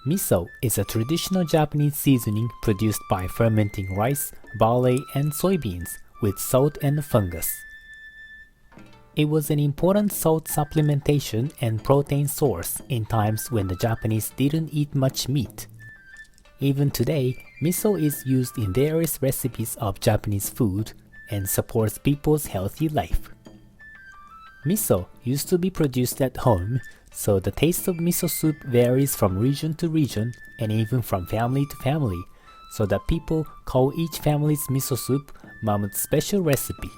Miso is a traditional Japanese seasoning produced by fermenting rice, barley, and soybeans with salt and fungus. It was an important salt supplementation and protein source in times when the Japanese didn't eat much meat. Even today, miso is used in various recipes of Japanese food and supports people's healthy life. Miso used to be produced at home, so the taste of miso soup varies from region to region and even from family to family, so that people call each family's miso soup Mom's special recipe.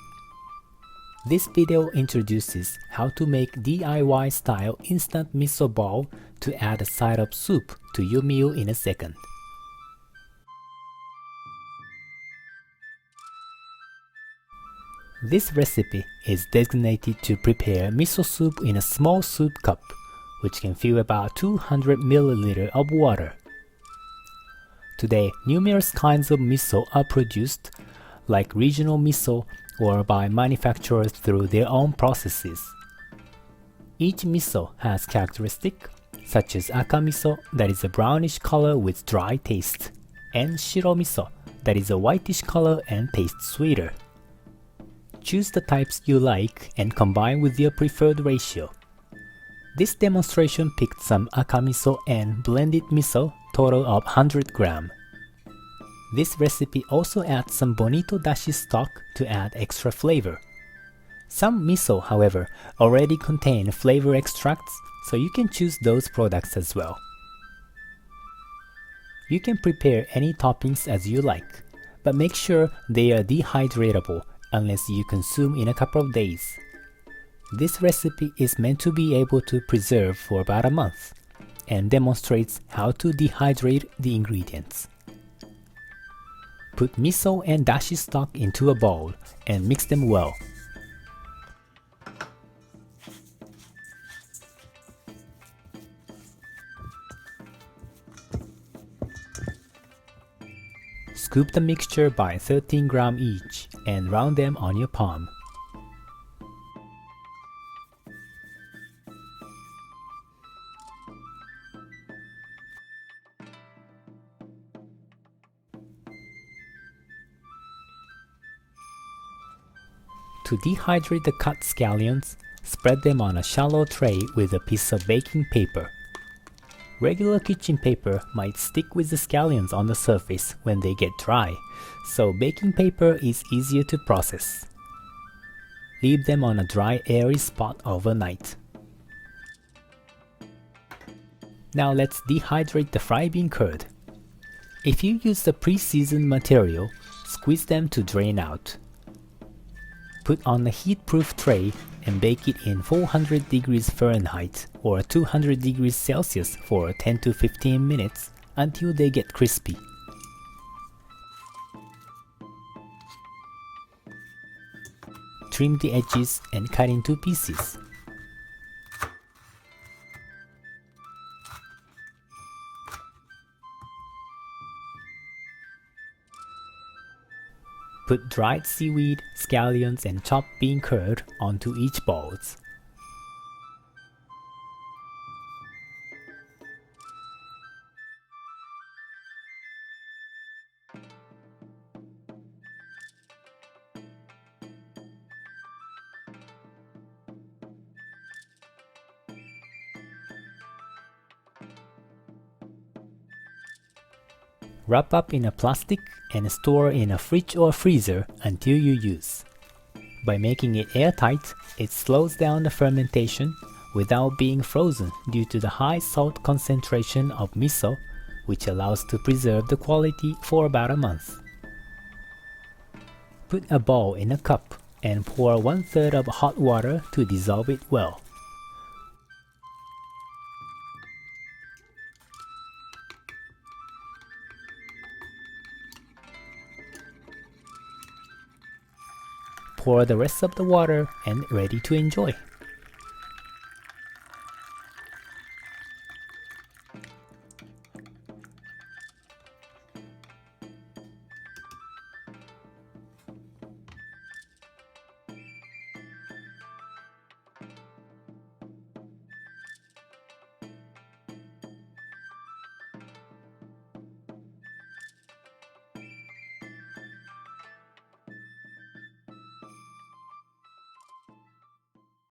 This video introduces how to make DIY style instant miso ball to add a side of soup to your meal in a second. This recipe is designated to prepare miso soup in a small soup cup, which can fill about 200 ml of water. Today, numerous kinds of miso are produced, like regional miso or by manufacturers through their own processes. Each miso has characteristics such as aka miso that is a brownish color with dry taste, and shiro miso that is a whitish color and tastes sweeter. Choose the types you like and combine with your preferred ratio. This demonstration picked some aka miso and blended miso, total of 100 gram. This recipe also adds some bonito dashi stock to add extra flavor. Some miso, however, already contain flavor extracts, so you can choose those products as well. You can prepare any toppings as you like, but make sure they are dehydratable unless you consume in a couple of days. This recipe is meant to be able to preserve for about a month and demonstrates how to dehydrate the ingredients. Put miso and dashi stock into a bowl and mix them well. Scoop the mixture by 13 gram each and round them on your palm. To dehydrate the cut scallions, spread them on a shallow tray with a piece of baking paper. Regular kitchen paper might stick with the scallions on the surface when they get dry, so baking paper is easier to process. Leave them on a dry, airy spot overnight. Now let's dehydrate the fry bean curd. If you use the pre-seasoned material, squeeze them to drain out. Put on a heat-proof tray and bake it in 400 degrees Fahrenheit or 200 degrees Celsius for 10 to 15 minutes until they get crispy. Trim the edges and cut into pieces. Put dried seaweed, scallions, and chopped bean curd onto each balls. Wrap up in a plastic and store in a fridge or freezer until you use. By making it airtight, it slows down the fermentation without being frozen due to the high salt concentration of miso, which allows to preserve the quality for about a month. Put a ball in a cup and pour 1/3 of hot water to dissolve it well. Pour the rest of the water and ready to enjoy.